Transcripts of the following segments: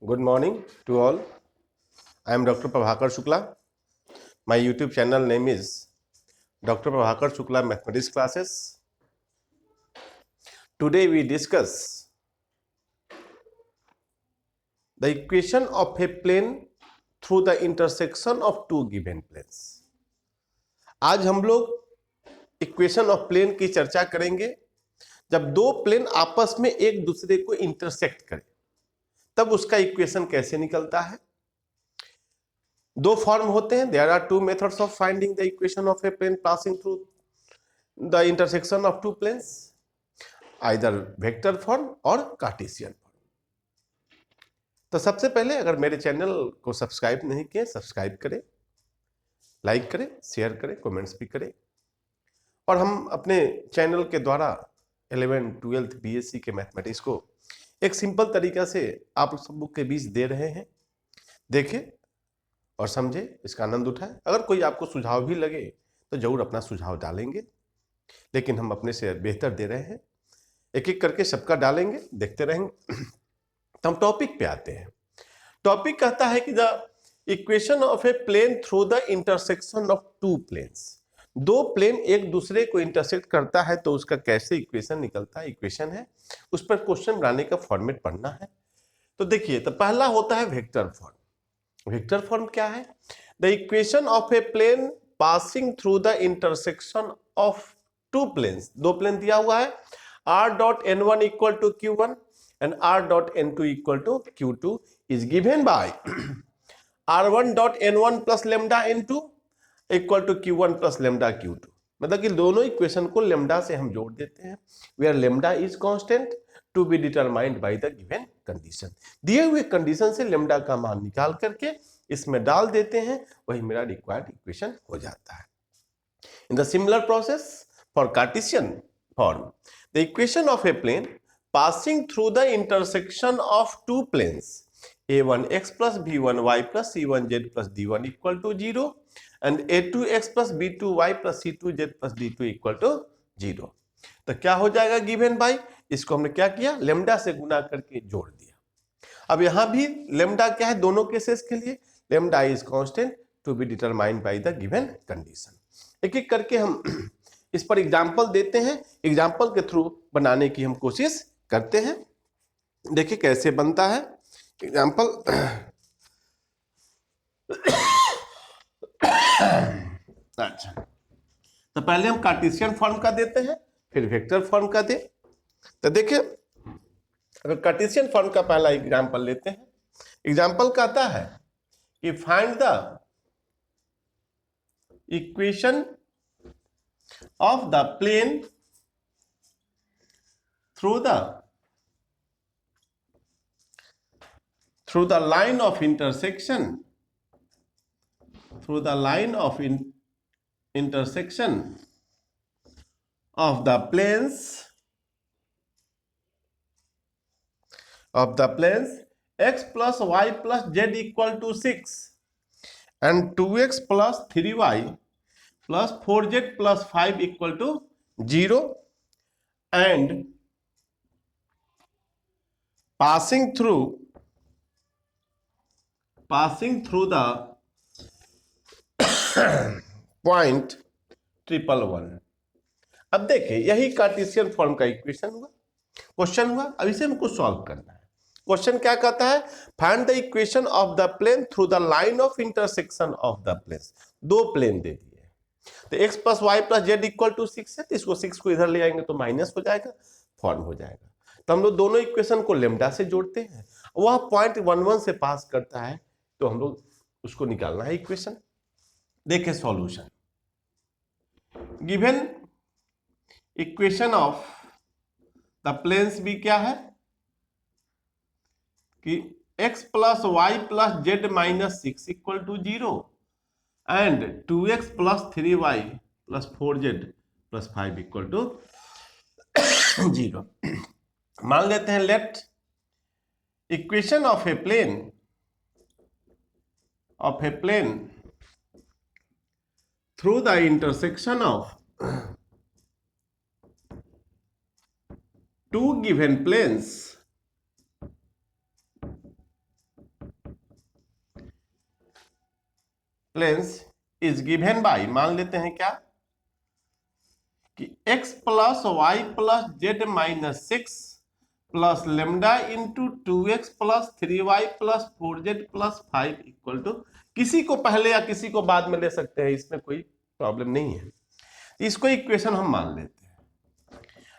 Good morning to all. I am Dr. Prabhakar Shukla. My YouTube channel name is Dr. Prabhakar Shukla Mathematics Classes. Today we discuss the equation of a plane through the intersection of two given planes. आज हम लोग equation of plane की चर्चा करेंगे। जब दो plane आपस में एक दूसरे को इंटरसेक्ट करें तब उसका इक्वेशन कैसे निकलता है। दो फॉर्म होते हैं। There are two methods of finding the equation of a plane passing through the intersection of two planes, either vector form और कार्टेशियन फॉर्म। तो सबसे पहले अगर मेरे चैनल को सब्सक्राइब नहीं किए, सब्सक्राइब करें, लाइक करें, शेयर करें, कमेंट्स भी करें। और हम अपने चैनल के द्वारा 11th 12th बीएससी के मैथमेटिक्स को एक सिंपल तरीका से आप सब के बीच दे रहे हैं। देखें और समझे, इसका आनंद उठाएं। अगर कोई आपको सुझाव भी लगे तो जरूर अपना सुझाव डालेंगे, लेकिन हम अपने से बेहतर दे रहे हैं। एक एक करके सबका डालेंगे, देखते रहेंगे। तो हम टॉपिक पे आते हैं। टॉपिक कहता है कि the equation of a plane through the intersection of two planes. दो प्लेन एक दूसरे को इंटरसेक्ट करता है तो उसका कैसे इक्वेशन निकलता है। इक्वेशन है, उस पर क्वेश्चन बनाने का फॉर्मेट पढ़ना है। तो देखिए, तो पहला होता है वेक्टर फॉर्म। वेक्टर फॉर्म क्या है? The equation of a plane passing through the intersection of two planes. दो प्लेन दिया हुआ है, r dot n1 equal to q1 and r dot n2 equal to q2 is given by r1 dot n1 plus lambda n2 equal to q1 plus lambda q2। मतलब कि दोनों equation को lambda से हम जोड़ देते हैं, where lambda is constant to be determined by the given condition. दिए हुए कंडीशन से लेमडा का मान निकाल करके इसमें डाल देते हैं, वही मेरा रिक्वायर्ड इक्वेशन हो जाता है। In the similar process for Cartesian form, the equation of a plane passing through the intersection of two planes a1x plus b1y plus c1z plus d1 equal to 0 and a2x plus b2y plus c2z plus d2 equal to 0। तो क्या हो जाएगा? Given by, इसको हमने क्या किया, lambda से गुना करके जोड़ दिया। अब यहां भी लेमडा क्या है दोनों केसेस के लिए? Lambda is constant to be determined by the given condition. एक एक करके हम इस पर एग्जाम्पल देते हैं, एग्जाम्पल के थ्रू बनाने की हम कोशिश करते हैं। देखिए कैसे बनता है एग्जाम्पल। अच्छा, तो पहले हम कार्टेशियन फॉर्म का देते हैं, फिर वेक्टर फॉर्म का दे। तो देखिए, अगर कार्टेशियन फॉर्म का पहला एग्जाम्पल लेते हैं, एग्जाम्पल कहता है कि find the equation of the plane through the line of intersection intersection of the planes x plus y plus z equal to 6 and 2x plus 3y plus 4z plus 5 equal to 0 and passing through the point 111। अब देखिए, यही Cartesian form का equation हुआ, question हुआ। अब इसे हमको solve करना है। क्वेश्चन क्या कहता है? Find the equation of the plane through the line of intersection of the planes. दो प्लेन दे दिए, तो x plus y plus z equal to 6 है, तो इसको 6 को इधर ले आएंगे तो माइनस हो जाएगा, फॉर्म हो जाएगा। तो हम लोग दोनों इक्वेशन को लेमडा से जोड़ते हैं, वह पॉइंट 11 से पास करता है, तो हम लोग उसको निकालना है इक्वेशन। देखिए solution, given equation of the planes भी क्या है कि x plus y plus z minus 6 equal to 0 and 2x plus 3y plus 4z plus 5 equal to 0। मान लेते हैं let equation of a plane through the intersection of two given planes planes is given by, मान लेते हैं क्या कि x plus y plus z minus 6 plus lambda into 2x plus 3y plus 4z plus 5 equal to, किसी को पहले या किसी को बाद में ले सकते हैं, इसमें कोई प्रॉब्लम नहीं है। इसको इक्वेशन हम मान लेते हैं।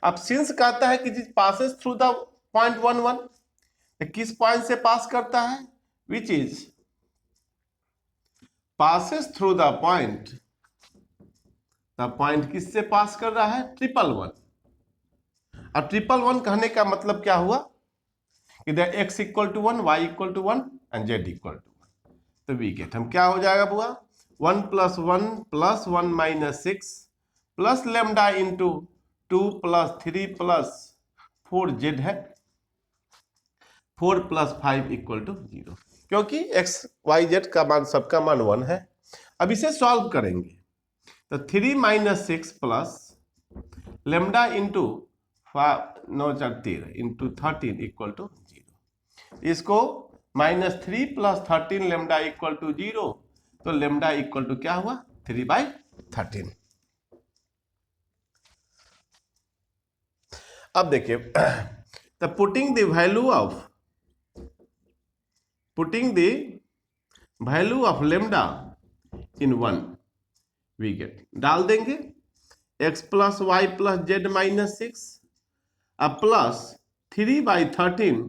अब सिंस कहता है कि पासेस थ्रू द पॉइंट 1 1, किस पॉइंट से पास करता है, which is passes through the point किससे पास कर रहा है, 1 1 1। अब 1 1 1 कहने का मतलब क्या हुआ, इधर x equal to 1, y equal to 1 and z equal to 1, तो वी गेट हम क्या हो जाएगा बुआ, 1 plus 1 minus 6 plus lambda into 2 plus 3 plus 4z है, 4 प्लस 5 इक्वल टू 0, क्योंकि x y z का मान, सबका मान 1 है। अब इसे सॉल्व करेंगे तो 3 minus 6 plus lambda into 9 4 13 into 13 equal to 0। इसको -3 प्लस 13 लेमडा इक्वल टू 0, तो लेमडा इक्वल टू क्या हुआ, 3/13। अब देखिए, तो putting the value of lambda in 1, we get, डाल देंगे x plus y plus z minus 6 अब plus 3/13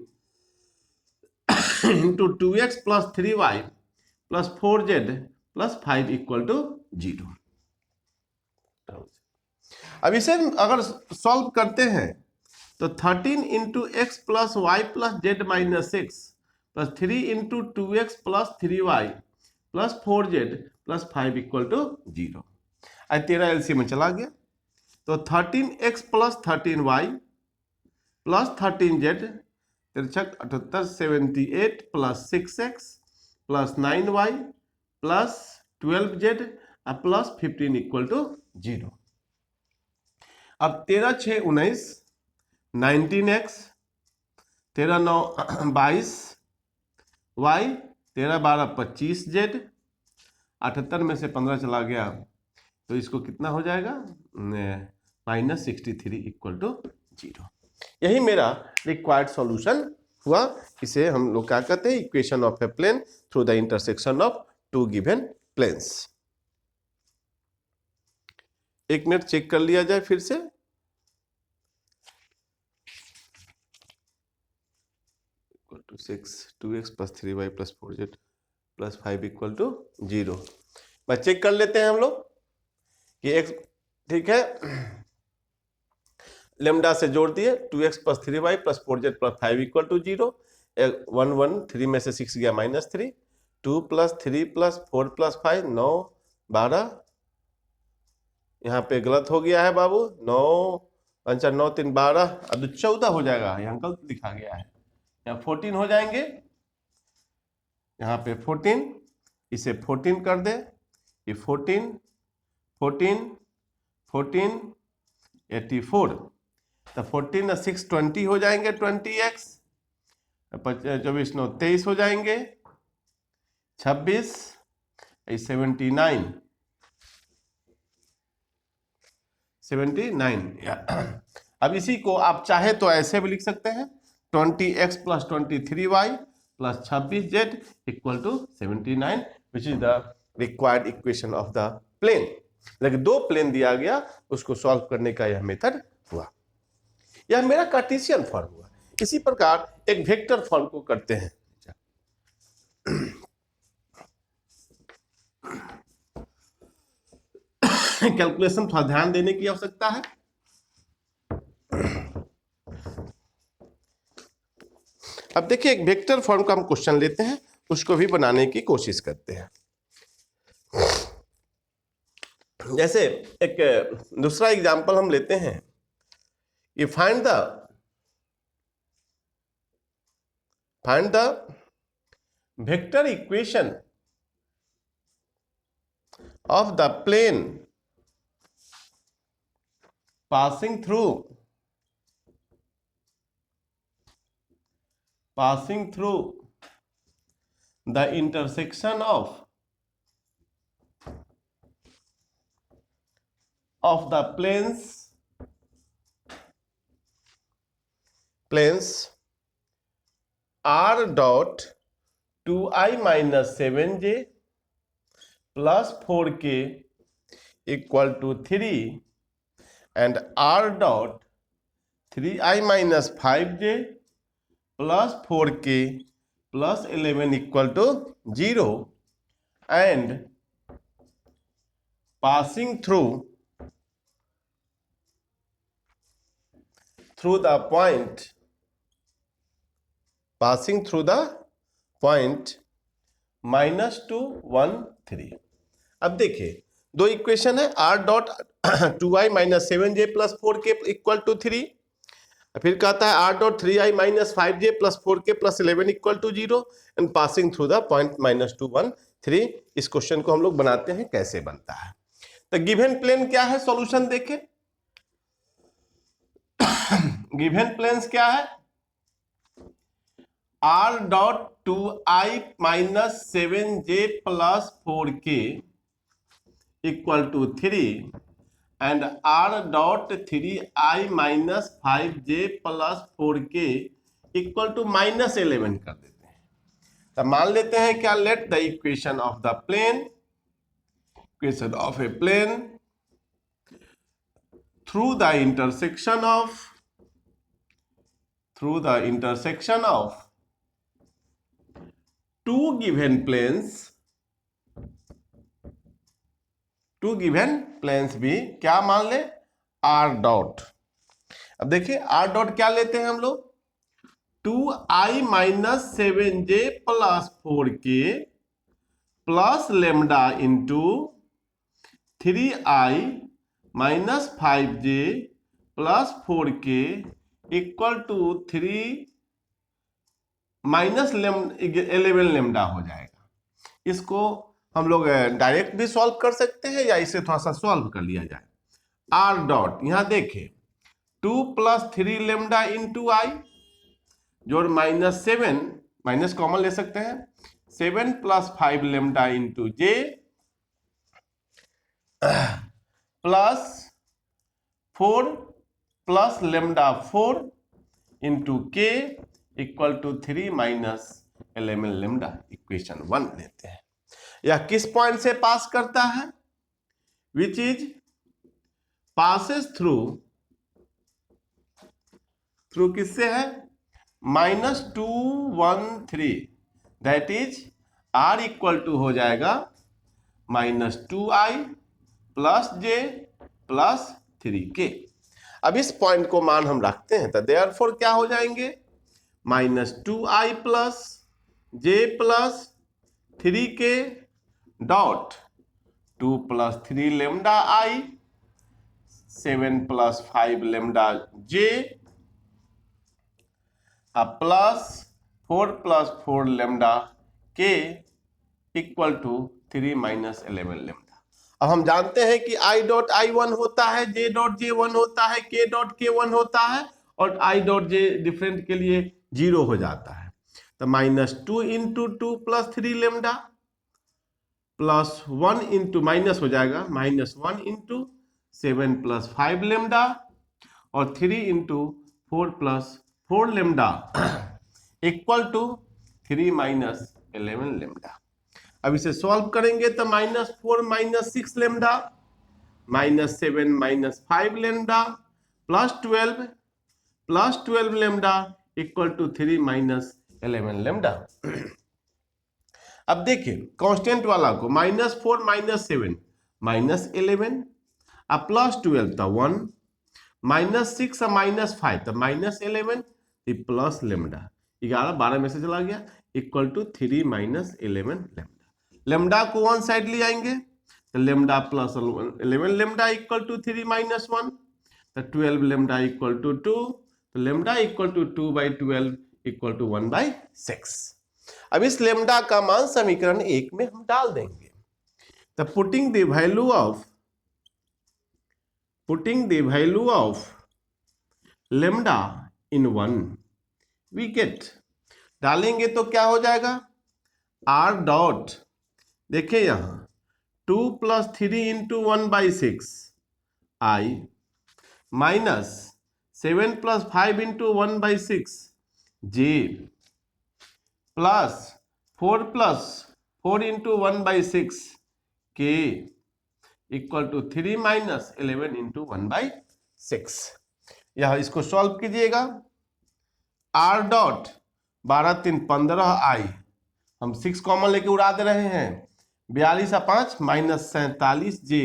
into 2x plus 3y plus 4z plus 5 equal to 0। अब इसे अगर सॉल्व करते हैं तो 13 into x plus y plus z minus 6 plus 3 into 2x plus 3y plus 4z plus 5 equal to 0। आज 13 एलसी में चला गया, तो 13x plus 13y plus 13z 63 78 78 plus 6x plus 9y plus 12z plus 15 equal to 0। अब 13 6 19 19x 13 9 22 y 13 12 25z 78 में से 15 चला गया तो इसको कितना हो जाएगा, -63 इक्वल टू 0। यही मेरा रिक्वायर्ड सॉल्यूशन हुआ। इसे हम लोग क्या कहते हैं, equation of a plane through the intersection of two given planes. एक मिनट चेक कर लिया जाए फिर से। To 6 2x plus 3y plus 4z plus 5 equal to 0। बस चेक कर लेते हैं हम लोग कि x ठीक है, लेमडा से जोड़ दिए 2x plus 3y plus 4z plus 5 equal to 0। 1 1 3 में से 6 गया -3, 2 प्लस 3 प्लस 4 प्लस 5 9 12, यहाँ पे गलत हो गया है बाबू, 9 5 9 3 12, अब 14 हो जाएगा, यहाँ गलत लिखा गया है, यहाँ 14 हो जाएंगे, यहाँ पे 14, इसे 14 कर दे, ये 14 14 14 84, तो 14 और 6 20 हो जाएंगे, 20x 24 9 23 हो जाएंगे, 26 79। अब इसी को आप चाहे तो ऐसे भी लिख सकते हैं, 20x plus 23y plus 26z equal to 79, which is the required equation of the plane. लेकिन दो प्लेन दिया गया, उसको सॉल्व करने का यह मेथड हुआ। यह मेरा कार्टेशियन फॉर्म हुआ। इसी प्रकार एक वेक्टर फॉर्म को करते हैं। कैलकुलेशन थोड़ा ध्यान देने की आवश्यकता है। अब देखिए, एक वेक्टर फॉर्म का हम क्वेश्चन लेते हैं, उसको भी बनाने की कोशिश करते हैं। जैसे एक दूसरा एग्जांपल हम लेते हैं, ये find the vector equation of the plane passing through the intersection of of the planes r dot 2i minus 7j plus 4k equal to 3 and r dot 3i minus 5j plus 4k plus 11 equal to 0 and passing through the point -2 1 3। अब देखिए दो equation है r dot 2i minus 7j plus 4k equal to 3, फिर कहता है r dot 3i minus 5j plus 4k plus 11 equal to 0 and passing through the point -2 1 3। इस question को हम लोग बनाते हैं, कैसे बनता है। तो गिवन प्लेन क्या है, सॉल्यूशन देखें। गिवन प्लेन्स क्या है, r dot 2i minus 7j plus 4k equal to 3 and r dot 3i minus 5j plus 4k equal to -11 कर देते हैं। तो मान लेते हैं क्या, let the equation of the plane, equation of a plane through the intersection of two given planes भी क्या मान ले, r डॉट। अब देखिए r डॉट क्या लेते हैं हम लोग, 2i minus 7j plus 4k plus lambda into 3i minus 5j plus 4k equal to 3 minus 11 lambda हो जाएगा। इसको हम लोग डायरेक्ट भी सॉल्व कर सकते हैं या इसे थोड़ा सा सॉल्व कर लिया जाए। r डॉट यहां देखें 2 प्लस 3 लेमडा इंटू आई जोड़ -7, माइनस कॉमन ले सकते हैं, 7 plus 5 lambda into j plus 4 plus lambda 4 into k equal to 3 minus 11 lambda. Equation 1 लेते हैं। यह किस पॉइंट से पास करता है, विच इज पासेस थ्रू किससे है, -2 1 3, that is r equal to हो जाएगा -2i plus j plus 3k। अब इस पॉइंट को मान हम रखते हैं तो देयरफॉर क्या हो जाएंगे, -2i plus j plus 3k dot 2 plus 3 lambda i 7 plus 5 lambda j plus 4 lambda k equal to 3 minus 11 lambda. अब हम जानते हैं कि i डॉट i 1 होता है, j डॉट j 1 होता है, k डॉट k 1 होता है और i डॉट j डिफरेंट के लिए 0 हो जाता है। तो -2 into 2 plus 3 lambda plus 1 into minus हो जाएगा -1 इंटू 7 प्लस 5 लेमडा और 3 into 4 plus 4 lambda equal to 3 minus 11 lambda. अब इसे सॉल्व करेंगे तो -4 minus 6 lambda -7 minus 5 lambda plus 12 lambda equal to 3 minus 11 lambda. अब देखिए कांस्टेंट वाला को -4 माइनस 7 -11 अब प्लस 12 तो 1 -6 माइनस 5 तो -11 प्लस लेमडा 11 12 में से चला गया equal to 3 minus 11 lambda. Lambda को वन साइड ले आएंगे तो lambda plus 11 lambda equal to 3 minus 1 तो 12 लेमडा इक्वल टू 2 तो lambda equal to 2/12 equal to 1/6। अब इस लेमडा का मान समीकरण 1 में हम डाल देंगे। तो putting the value of lambda in 1 we get, डालेंगे तो क्या हो जाएगा, r डॉट देखिए यहां 2 प्लस 3 इंटू 1/6 आई माइनस 7 + 5 × 1/6 जे प्लस 4 + 4 × 1/6 के इक्वल टू 3 - 11 × 1/6। यह इसको सॉल्व कीजिएगा। आर डॉट 12 3 15 आई, हम 6 कॉमन लेके उड़ा दे रहे हैं, 42 और 5 -47 जे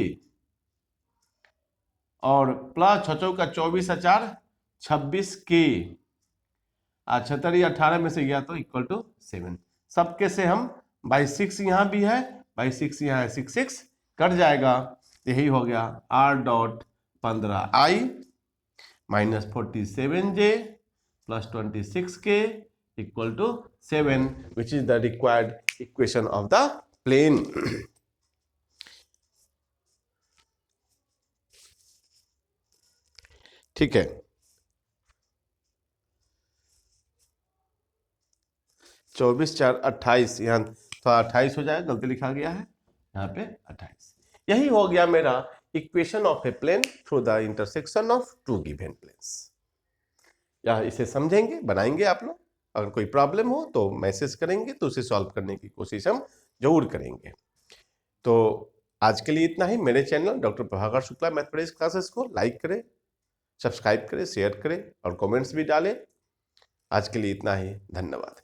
और प्लस 6 का 24 और 4 26 के 76 18 में से गया तो इक्वल टू 7। सबके से हम बाई 6 यहाँ भी है, बाई 6 यहाँ है, 6 6 कट जाएगा। यही हो गया R dot 15 I minus 47 J plus 26 K equal to 7, which is the required equation of the plane. ठीक है, चौबीस 4 28, यहाँ थोड़ा 28 हो जाएगा, गलती लिखा गया है यहाँ पे 28। यही हो गया मेरा equation of a plane through the intersection of two given planes. या इसे समझेंगे, बनाएंगे आप लोग। अगर कोई प्रॉब्लम हो तो मैसेज करेंगे तो उसे सॉल्व करने की कोशिश हम जरूर करेंगे। तो आज के लिए इतना ही। मेरे channel doctor Prabhakar Shukla mathematics classes को लाइक करें, सब्सक्राइब करें, शेयर करें और कमेंट्स भी डालें। आज के लिए इतना ही, धन्यवाद।